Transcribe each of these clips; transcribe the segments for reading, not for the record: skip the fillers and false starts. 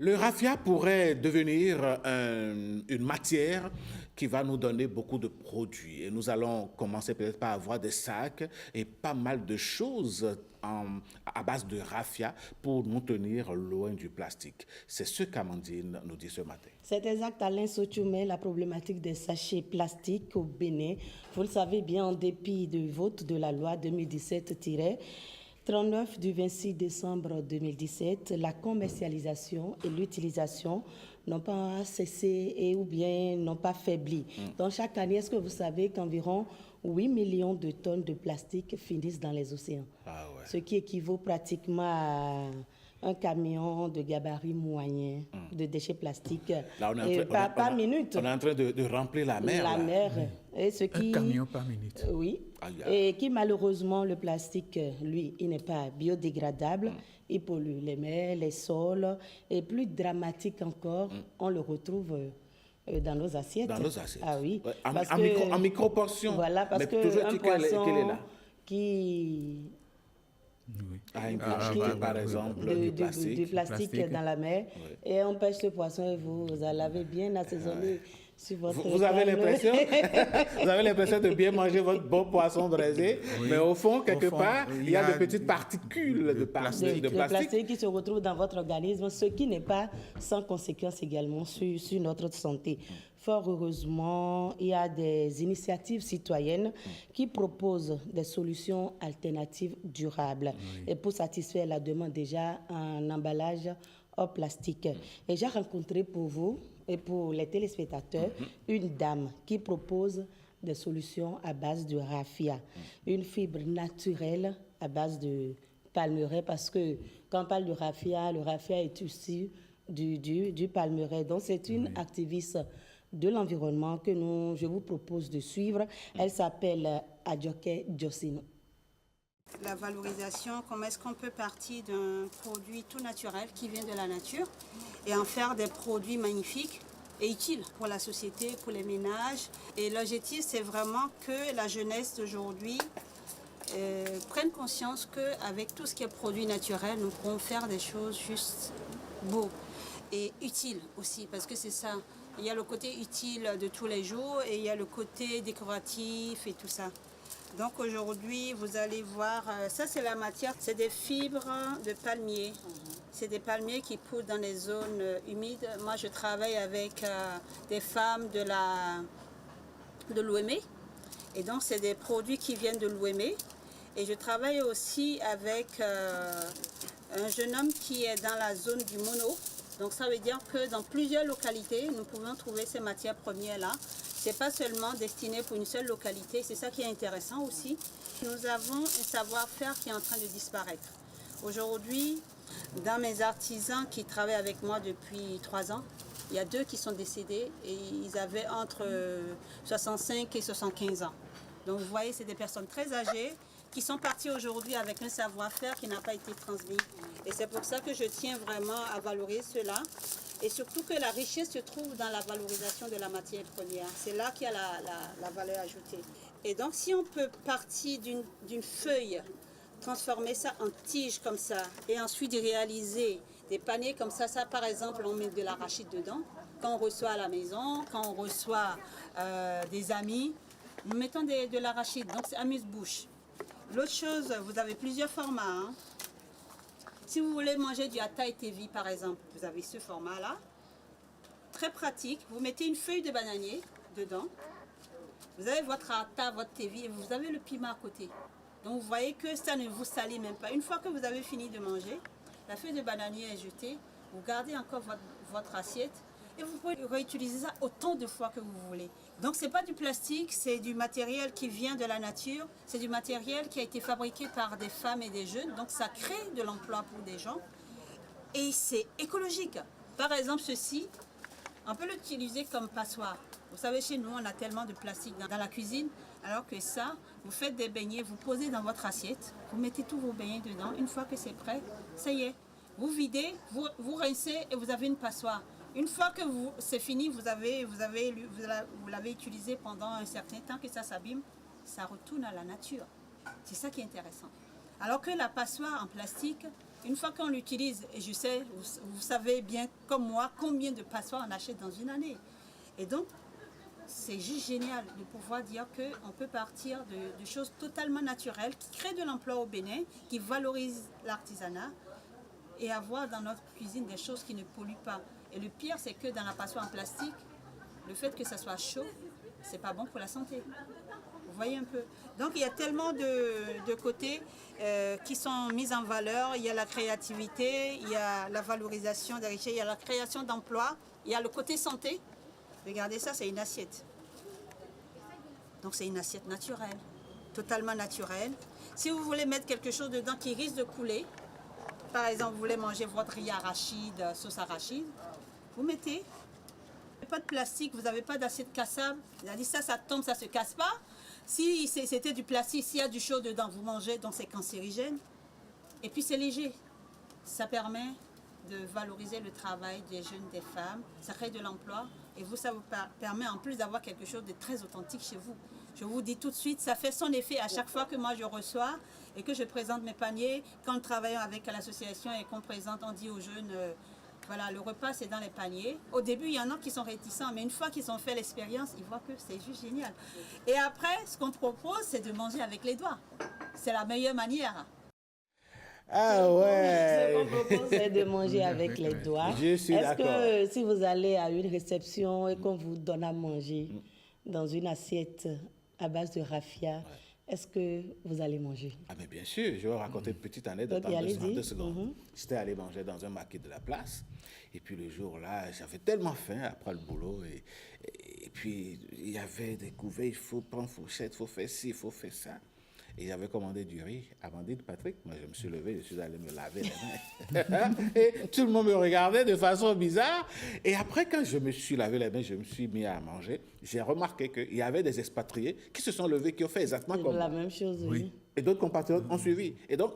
Le raffia pourrait devenir une matière qui va nous donner beaucoup de produits. Et nous allons commencer peut-être par avoir des sacs et pas mal de choses à base de raffia pour nous tenir loin du plastique. C'est ce qu'Amandine nous dit ce matin. C'est exact, Alain Sotoumé, la problématique des sachets plastiques au Bénin. Vous le savez bien, en dépit du vote de la loi 2017-39 du 26 décembre 2017, la commercialisation et l'utilisation n'ont pas cessé et ou bien n'ont pas faibli. Donc chaque année, est-ce que vous savez qu'environ 8 millions de tonnes de plastique finissent dans les océans? Ah ouais. Ce qui équivaut pratiquement à un camion de gabarit moyen de déchets plastiques Là, on est par minute. On est en train de remplir la mer. La là. mer. Et ce qui, Un camion par minute. Oui. Aïe, aïe. Et qui, malheureusement, le plastique, lui, il n'est pas biodégradable. Il pollue les mers, les sols. Et plus dramatique encore, on le retrouve dans nos assiettes. Dans nos assiettes. Ah oui. Ouais, Parce en micro-portions. Voilà, parce Mais que toujours un est-il qu'elle est poisson là. qui Oui. Ah, une Ah, quantité, oui. par exemple, du du plastique. plastique dans la mer et on pêche le poisson et vous l'avez bien assaisonné sur votre Vous avez table. l'impression vous avez l'impression de bien manger votre bon poisson braisé, mais au fond, quelque fond, part, il y a de petites particules de de plastique. plastique qui se retrouve dans votre organisme, ce qui n'est pas sans conséquence également sur notre santé. Fort heureusement, il y a des initiatives citoyennes qui proposent des solutions alternatives durables et pour satisfaire la demande déjà en emballage hors plastique. Et j'ai rencontré pour vous et pour les téléspectateurs une dame qui propose des solutions à base de raffia, une fibre naturelle à base de palmeraie, parce que quand on parle de raffia, le raffia est issu du palmeraie. Donc c'est une activiste de l'environnement que je vous propose de suivre. Elle s'appelle Adjoke Josino. La valorisation, comment est-ce qu'on peut partir d'un produit tout naturel qui vient de la nature et en faire des produits magnifiques et utiles pour la société, pour les ménages. Et l'objectif, c'est vraiment que la jeunesse d'aujourd'hui prenne conscience qu'avec tout ce qui est produit naturel, nous pourrons faire des choses juste beaux et utiles aussi, parce que c'est ça. Il y a le côté utile de tous les jours et il y a le côté décoratif et tout ça. Donc aujourd'hui, vous allez voir, ça c'est la matière, c'est des fibres de palmier. C'est des palmiers qui poussent dans les zones humides. Moi, je travaille avec des femmes de l'Ouémé. Et donc, c'est des produits qui viennent de l'Ouémé. Et je travaille aussi avec un jeune homme qui est dans la zone du Mono. Donc, ça veut dire que dans plusieurs localités, nous pouvons trouver ces matières premières-là. Ce n'est pas seulement destiné pour une seule localité, c'est ça qui est intéressant aussi. Nous avons un savoir-faire qui est en train de disparaître. Aujourd'hui, dans mes artisans qui travaillent avec moi depuis 3 ans, il y a 2 qui sont décédés et ils avaient entre 65 et 75 ans. Donc vous voyez, c'est des personnes très âgées qui sont parties aujourd'hui avec un savoir-faire qui n'a pas été transmis. Et c'est pour ça que je tiens vraiment à valoriser cela. Et surtout que la richesse se trouve dans la valorisation de la matière première. C'est là qu'il y a la valeur ajoutée. Et donc si on peut partir d'une feuille, transformer ça en tige comme ça, et ensuite réaliser des paniers comme ça, par exemple on met de l'arachide dedans, quand on reçoit à la maison, quand on reçoit des amis, nous mettons de l'arachide, donc c'est amuse-bouche. L'autre chose, vous avez plusieurs formats. Hein. Si vous voulez manger du Hatay Tevi, par exemple, vous avez ce format-là. Très pratique. Vous mettez une feuille de bananier dedans. Vous avez votre Hata, votre Tevi et vous avez le piment à côté. Donc vous voyez que ça ne vous salit même pas. Une fois que vous avez fini de manger, la feuille de bananier est jetée. Vous gardez encore votre assiette et vous pouvez réutiliser ça autant de fois que vous voulez. Donc ce n'est pas du plastique, c'est du matériel qui vient de la nature. C'est du matériel qui a été fabriqué par des femmes et des jeunes. Donc ça crée de l'emploi pour des gens. Et c'est écologique. Par exemple, ceci, on peut l'utiliser comme passoire. Vous savez, chez nous, on a tellement de plastique dans la cuisine. Alors que ça, vous faites des beignets, vous posez dans votre assiette, vous mettez tous vos beignets dedans. Une fois que c'est prêt, ça y est. Vous videz, vous rincez et vous avez une passoire. Une fois que c'est fini, vous l'avez utilisé pendant un certain temps, que ça s'abîme, ça retourne à la nature. C'est ça qui est intéressant. Alors que la passoire en plastique, une fois qu'on l'utilise, et je sais, vous savez bien comme moi, combien de passoires on achète dans une année. Et donc, c'est juste génial de pouvoir dire qu'on peut partir de choses totalement naturelles, qui créent de l'emploi au Bénin, qui valorisent l'artisanat, et avoir dans notre cuisine des choses qui ne polluent pas. Et le pire, c'est que dans la passoire en plastique, le fait que ça soit chaud, c'est pas bon pour la santé. Vous voyez un peu. Donc il y a tellement de côtés qui sont mis en valeur. Il y a la créativité, il y a la valorisation des richesses, il y a la création d'emplois, il y a le côté santé. Regardez ça, c'est une assiette. Donc c'est une assiette naturelle, totalement naturelle. Si vous voulez mettre quelque chose dedans qui risque de couler, par exemple, vous voulez manger votre riz arachide, sauce arachide, vous mettez. Pas de plastique, vous n'avez pas d'assiette cassable. C'est-à-dire ça tombe, ça ne se casse pas. Si c'était du plastique, s'il y a du chaud dedans, vous mangez, donc c'est cancérigène. Et puis c'est léger. Ça permet de valoriser le travail des jeunes, des femmes. Ça crée de l'emploi. Et vous, ça vous permet en plus d'avoir quelque chose de très authentique chez vous. Je vous dis tout de suite, ça fait son effet à chaque fois que moi je reçois et que je présente mes paniers. Quand nous travaillons avec l'association et qu'on présente, on dit aux jeunes, voilà, le repas c'est dans les paniers. Au début, il y en a qui sont réticents, mais une fois qu'ils ont fait l'expérience, ils voient que c'est juste génial. Et après, ce qu'on propose, c'est de manger avec les doigts. C'est la meilleure manière. Ah ouais. Ce qu'on propose, c'est de manger avec les doigts. Je suis d'accord. Est-ce que si vous allez à une réception et qu'on vous donne à manger dans une assiette à base de raffia, est-ce que vous allez manger? Ah mais bien sûr, je vais raconter une petite anecdote en allez-y. 2 secondes. J'étais allé manger dans un marché de la place. Et puis le jour-là, j'avais tellement faim après le boulot. Et puis il y avait des couverts, il faut prendre fourchette, il faut faire ci, il faut faire ça. Et j'avais commandé du riz. Amandine, Patrick, moi je me suis levé, je suis allé me laver les mains. Et tout le monde me regardait de façon bizarre. Et après, quand je me suis lavé les mains, je me suis mis à manger. J'ai remarqué qu'il y avait des expatriés qui se sont levés, qui ont fait exactement comme La moi. même chose, oui. Et d'autres compatriotes ont suivi. Et donc,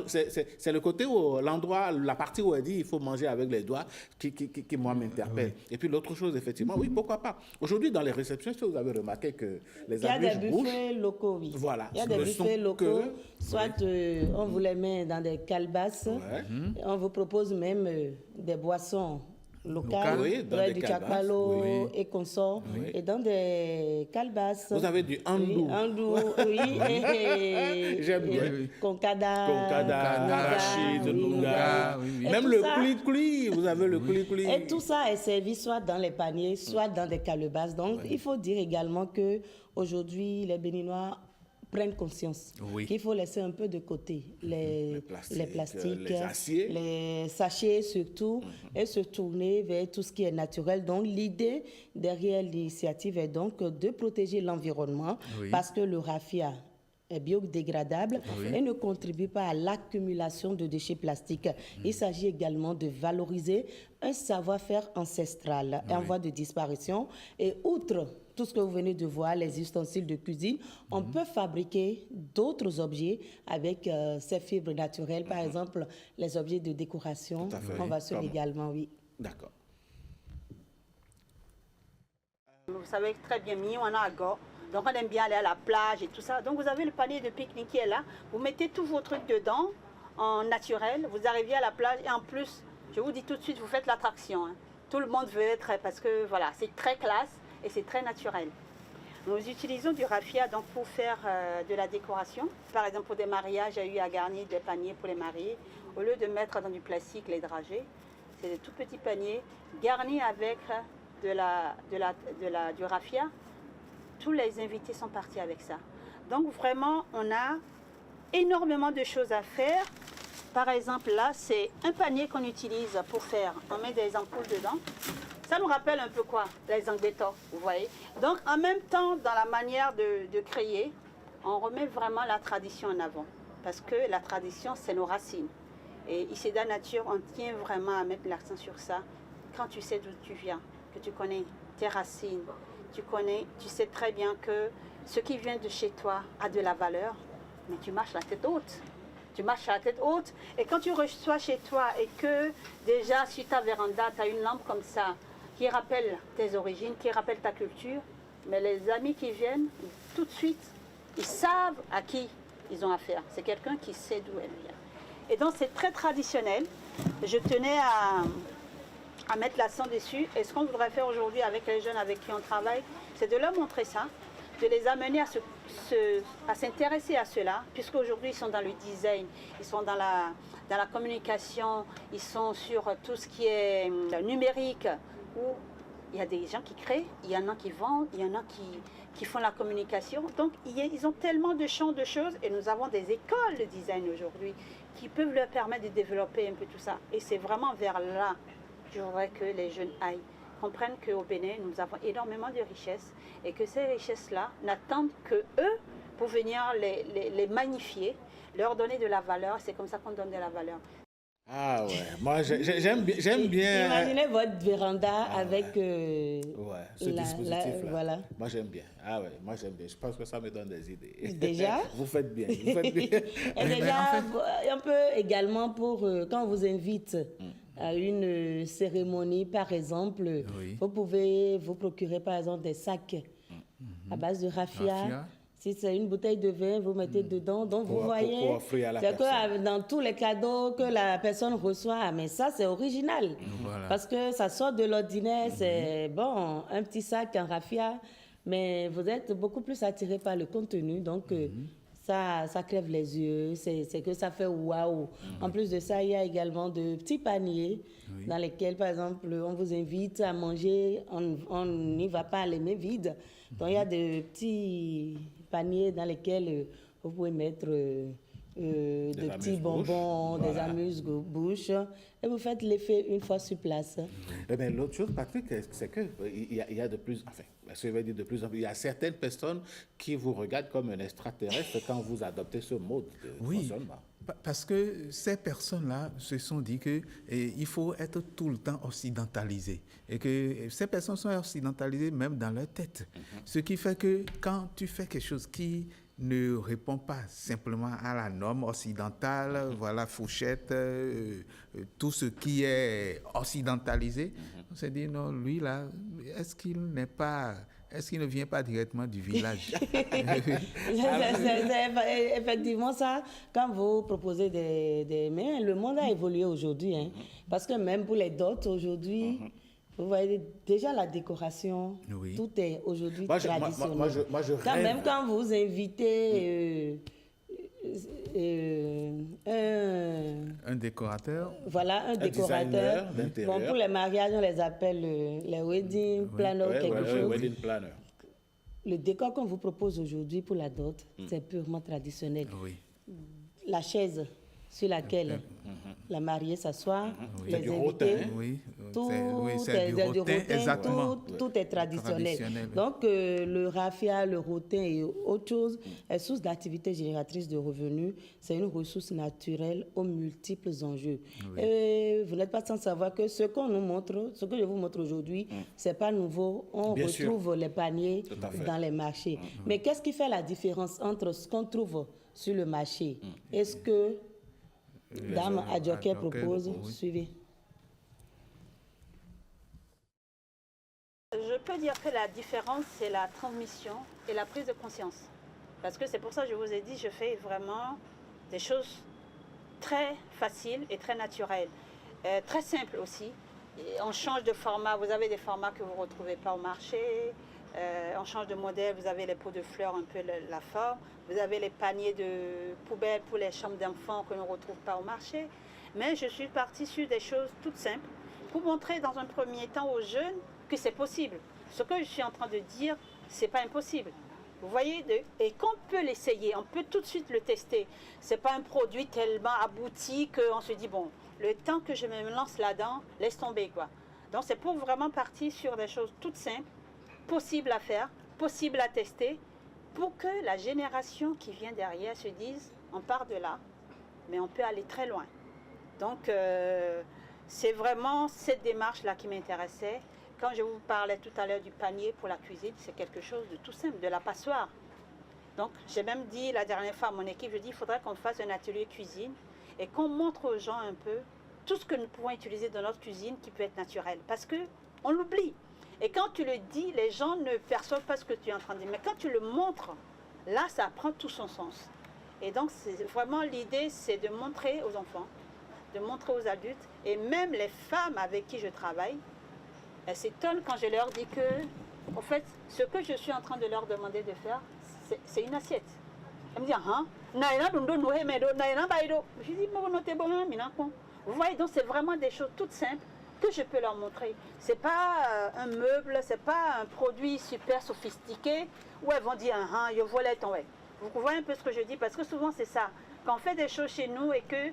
c'est le côté où l'endroit, la partie où elle dit il faut manger avec les doigts qui moi, m'interpelle. Et puis l'autre chose, effectivement, oui, pourquoi pas. Aujourd'hui, dans les réceptions, est-ce que vous avez remarqué que les Il y a sandwichs des rouges... buffets locaux, oui. Voilà. Il y a des Ne sont buffets locaux, que- soit on vous les met dans des calebasses, Ouais. on vous propose même des boissons locales, Oui, dans ouais, des du calebasses, chakalo oui. et consorts, Oui. et dans des calebasses. Vous avez du andou. Oui, andou, oui, et J'aime bien. Oui. Concada, Concada, nougat, arachide, oui, nougat. oui, oui. Et Même tout le ça- cli-cli, vous avez le cli-cli. Et tout ça est servi soit dans les paniers, soit dans des calebasses. Donc, il faut dire également que aujourd'hui, les Béninois prennent conscience Oui. qu'il faut laisser un peu de côté les plastiques, les aciers. les sachets surtout, et se tourner vers tout ce qui est naturel. Donc, l'idée derrière l'initiative est donc de protéger l'environnement Oui. parce que le raffia est biodégradable et ne contribue pas à l'accumulation de déchets plastiques. Il s'agit également de valoriser un savoir-faire ancestral en voie de disparition. Et outre tout ce que vous venez de voir, les ustensiles de cuisine, on peut fabriquer d'autres objets avec ces fibres naturelles. Par exemple, les objets de décoration, Tout à fait. on va sur Comme- également, oui. D'accord. Vous savez très bien, Mignon, on a à Gord. Donc on aime bien aller à la plage et tout ça. Donc vous avez le panier de pique-nique qui est là. Vous mettez tous vos trucs dedans, en naturel. Vous arrivez à la plage et en plus, je vous dis tout de suite, vous faites l'attraction. Hein. Tout le monde veut être, parce que voilà, c'est très classe et c'est très naturel. Nous utilisons du raffia donc, pour faire de la décoration. Par exemple, pour des mariages, j'ai eu à garnir des paniers pour les mariés. Au lieu de mettre dans du plastique les dragées, c'est des tout petits paniers garnis avec du raffia. Tous les invités sont partis avec ça. Donc vraiment, on a énormément de choses à faire. Par exemple, là, c'est un panier qu'on utilise pour faire. On met des ampoules dedans. Ça nous rappelle un peu quoi? Les angbetos, vous voyez. Donc, en même temps, dans la manière de créer, on remet vraiment la tradition en avant. Parce que la tradition, c'est nos racines. Et ici, dans la nature, on tient vraiment à mettre l'accent sur ça. Quand tu sais d'où tu viens, que tu connais tes racines, tu sais très bien que ce qui vient de chez toi a de la valeur, mais tu marches la tête haute. Tu marches la tête haute et quand tu reçois chez toi et que déjà sur ta véranda, tu as une lampe comme ça qui rappelle tes origines, qui rappelle ta culture, mais les amis qui viennent, tout de suite, ils savent à qui ils ont affaire. C'est quelqu'un qui sait d'où elle vient. Et donc c'est très traditionnel. Je tenais à mettre l'accent dessus. Et ce qu'on voudrait faire aujourd'hui avec les jeunes avec qui on travaille, c'est de leur montrer ça, de les amener à s'intéresser à cela, puisqu'aujourd'hui ils sont dans le design, ils sont dans la communication, ils sont sur tout ce qui est numérique, où il y a des gens qui créent, il y en a qui vendent, il y en a qui font la communication. Donc ils ont tellement de champs de choses, et nous avons des écoles de design aujourd'hui qui peuvent leur permettre de développer un peu tout ça. Et c'est vraiment vers là que je voudrais que les jeunes aillent, comprennent qu'au Bénin, nous avons énormément de richesses, et que ces richesses-là n'attendent que eux pour venir les magnifier, leur donner de la valeur. C'est comme ça qu'on donne de la valeur. Ah ouais, moi j'aime bien. Imaginez votre véranda avec ouais, ce dispositif-là. Voilà. Moi j'aime bien. Ah ouais, moi j'aime bien. Je pense que ça me donne des idées. Déjà? Vous faites bien, vous faites bien. Et déjà, un peu également pour quand on vous invite à une cérémonie, par exemple, Oui. vous pouvez vous procurer par exemple des sacs à base de raffia. Si c'est une bouteille de vin, vous mettez dedans. Donc, vous voyez, pour offrir à la c'est personne. que dans tous les cadeaux que la personne reçoit, mais ça, c'est original. Voilà. Parce que ça sort de l'ordinaire, c'est bon, un petit sac en raffia, mais vous êtes beaucoup plus attiré par le contenu. Donc, ça crève les yeux, c'est que ça fait waouh. En plus de ça, il y a également de petits paniers dans lesquels, par exemple, on vous invite à manger, on n'y va pas les mains vides. Donc, il y a de petits paniers dans lesquels vous pouvez mettre de petits bonbons, des amuse-bouches, et vous faites l'effet une fois sur place. Mais l'autre chose, Patrick, c'est qu'il y a de plus, enfin, je vais dire de plus en plus, il y a certaines personnes qui vous regardent comme un extraterrestre quand vous adoptez ce mode de fonctionnement. Parce que ces personnes-là se sont dit qu'il faut être tout le temps occidentalisé. Et que ces personnes sont occidentalisées même dans leur tête. Ce qui fait que quand tu fais quelque chose qui ne répond pas simplement à la norme occidentale, voilà, fourchette, tout ce qui est occidentalisé, on s'est dit, non, lui là, est-ce qu'il ne vient pas directement du village? C'est effectivement ça. Quand vous proposez mais le monde a évolué aujourd'hui. Hein, parce que même pour les dots aujourd'hui, vous voyez déjà la décoration, tout est aujourd'hui traditionnel. Moi, je quand rêve. même quand vous invitez un décorateur. Voilà, un décorateur. Bon, pour les mariages, on les appelle les wedding planners, quelque chose. Wedding planner. Le décor qu'on vous propose aujourd'hui pour la dot, c'est purement traditionnel. Oui. La chaise sur laquelle la mariée s'assoit, les C'est du invités, rotin. c'est du rotin, exactement. Tout est traditionnel. Donc, le raffia, le rotin et autre chose est source d'activité génératrice de revenus. C'est une ressource naturelle aux multiples enjeux. Et vous n'êtes pas sans savoir que ce qu'on nous montre, ce que je vous montre aujourd'hui, c'est pas nouveau. On retrouve les paniers dans les marchés. Mais qu'est-ce qui fait la différence entre ce qu'on trouve sur le marché? Est-ce que Dame Adjoké propose, suivez. Je peux dire que la différence, c'est la transmission et la prise de conscience. Parce que c'est pour ça que je vous ai dit, je fais vraiment des choses très faciles et très naturelles. Très simples aussi. Et on change de format, vous avez des formats que vous ne retrouvez pas au marché. On change de modèle, vous avez les pots de fleurs, un peu la forme. Vous avez les paniers de poubelles pour les chambres d'enfants que l'on ne retrouve pas au marché. Mais je suis partie sur des choses toutes simples pour montrer dans un premier temps aux jeunes que c'est possible. Ce que je suis en train de dire, ce n'est pas impossible. Vous voyez, et qu'on peut l'essayer, on peut tout de suite le tester. Ce n'est pas un produit tellement abouti qu'on se dit, bon, le temps que je me lance là-dedans, laisse tomber, quoi. Donc c'est pour vraiment partir sur des choses toutes simples, possibles à faire, possibles à tester, pour que la génération qui vient derrière se dise, on part de là, mais on peut aller très loin. Donc, c'est vraiment cette démarche-là qui m'intéressait. Quand je vous parlais tout à l'heure du panier pour la cuisine, c'est quelque chose de tout simple, de la passoire. Donc, j'ai même dit la dernière fois à mon équipe, je dis, il faudrait qu'on fasse un atelier cuisine et qu'on montre aux gens un peu tout ce que nous pouvons utiliser dans notre cuisine qui peut être naturel. Parce qu'on l'oublie. Et quand tu le dis, les gens ne perçoivent pas ce que tu es en train de dire. Mais quand tu le montres, là, ça prend tout son sens. Et donc, vraiment l'idée, c'est de montrer aux enfants, de montrer aux adultes, et même les femmes avec qui je travaille, elles s'étonnent quand je leur dis que, en fait, ce que je suis en train de leur demander de faire, c'est une assiette. Elles me disent, ah, je dis, vous voyez, donc c'est vraiment des choses toutes simples que je peux leur montrer. C'est pas un meuble, c'est pas un produit super sophistiqué où elles vont dire, ah, je voulais ton. Vous voyez un peu ce que je dis, parce que souvent c'est ça. Quand on fait des choses chez nous et que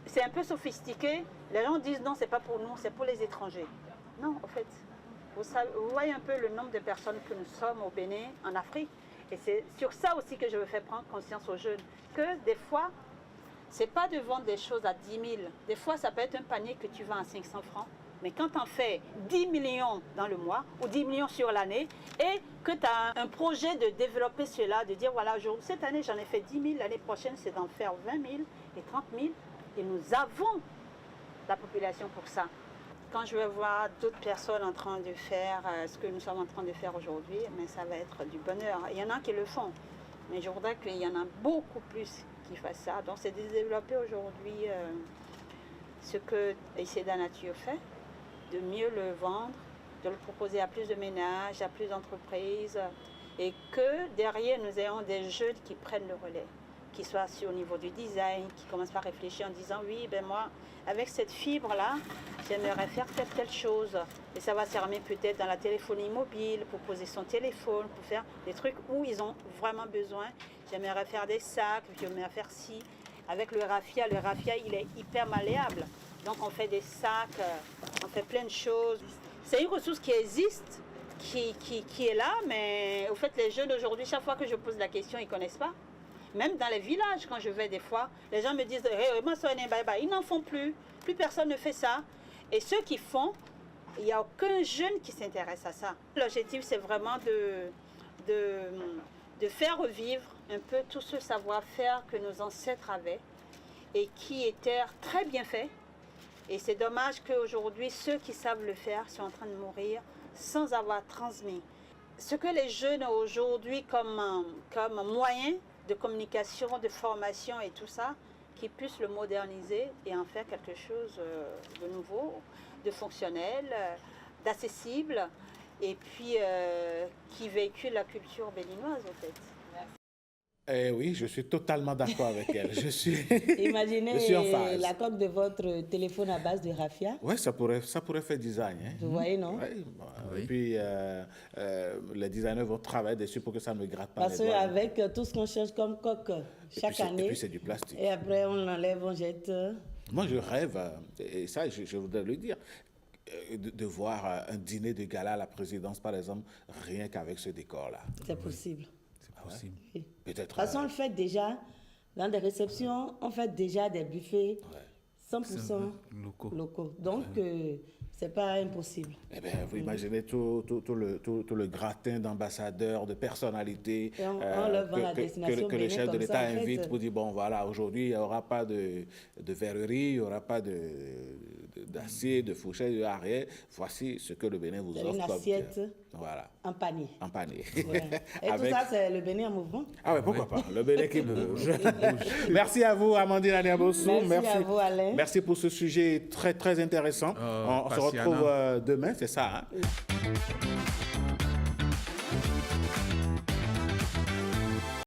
c'est un peu sophistiqué, les gens disent non, c'est pas pour nous, c'est pour les étrangers. Non, en fait, vous voyez un peu le nombre de personnes que nous sommes au Bénin, en Afrique. Et c'est sur ça aussi que je veux faire prendre conscience aux jeunes. Que des fois, c'est pas de vendre des choses à 10 000. Des fois, ça peut être un panier que tu vends à 500 francs. Mais quand tu en fais 10 millions dans le mois ou 10 millions sur l'année et que tu as un projet de développer cela, de dire voilà, cette année j'en ai fait 10 000, l'année prochaine c'est d'en faire 20 000 et 30 000 et nous avons la population pour ça. Quand je vais voir d'autres personnes en train de faire ce que nous sommes en train de faire aujourd'hui, mais ça va être du bonheur. Il y en a qui le font, mais je voudrais qu'il y en a beaucoup plus qui fassent ça. Donc c'est de développer aujourd'hui ce que Iceda Nature fait, de mieux le vendre, de le proposer à plus de ménages, à plus d'entreprises, et que derrière nous ayons des jeunes qui prennent le relais, qui soient assis au niveau du design, qui commencent par réfléchir en disant oui, ben moi, avec cette fibre-là, j'aimerais faire telle chose. Et ça va servir peut-être dans la téléphonie mobile, pour poser son téléphone, pour faire des trucs où ils ont vraiment besoin. J'aimerais faire des sacs, j'aimerais faire ci. Avec le raffia, il est hyper malléable. Donc on fait des sacs, on fait plein de choses. C'est une ressource qui existe, qui est là, mais au fait les jeunes aujourd'hui, chaque fois que je pose la question, ils ne connaissent pas. Même dans les villages, quand je vais des fois, les gens me disent hey, ils n'en font plus, plus personne ne fait ça. Et ceux qui font, il n'y a aucun jeune qui s'intéresse à ça. L'objectif, c'est vraiment de faire revivre un peu tout ce savoir-faire que nos ancêtres avaient et qui était très bien fait. Et c'est dommage qu'aujourd'hui, ceux qui savent le faire sont en train de mourir sans avoir transmis. Ce que les jeunes ont aujourd'hui comme moyen de communication, de formation et tout ça, qu'ils puissent le moderniser et en faire quelque chose de nouveau, de fonctionnel, d'accessible, et puis qui véhicule la culture béninoise en fait. Eh oui, je suis totalement d'accord avec elle. Imaginez je suis en phase. la coque de votre téléphone à base de raffia. Oui, ça pourrait faire design. Hein. Vous voyez, non? Oui. Oui. Et puis, les designers vont travailler dessus pour que ça ne me gratte pas Parce les doigts. qu'avec tout ce qu'on change comme coque chaque année, et puis c'est du plastique. Et après, on enlève, on jette. Moi, je rêve, et ça, je voudrais le dire, de voir un dîner de gala à la présidence, par exemple, rien qu'avec ce décor-là. C'est possible. Possible. Oui. Peut-être. De toute façon, on le fait déjà, dans des réceptions, on fait déjà des buffets 100% locaux. Donc, c'est pas impossible. Eh bien, vous imaginez tout le gratin d'ambassadeurs, de personnalités Et on leur vend la destination que le chef de comme l'État ça, en fait. invite pour dire, bon, voilà, aujourd'hui, il n'y aura pas de verrerie, il n'y aura pas d'assiette, de fourchette, de arrière. Voici ce que le Bénin vous offre. Une assiette voilà. en panier. En panier. Ouais. Et tout ça, c'est le Bénin en mouvement. Ah oui, pourquoi pas. Le Bénin qui bouge. Merci à vous, Amandine Aniabossou. Merci à vous, Alain. Merci pour ce sujet très, très intéressant. On se retrouve demain, c'est ça. Hein?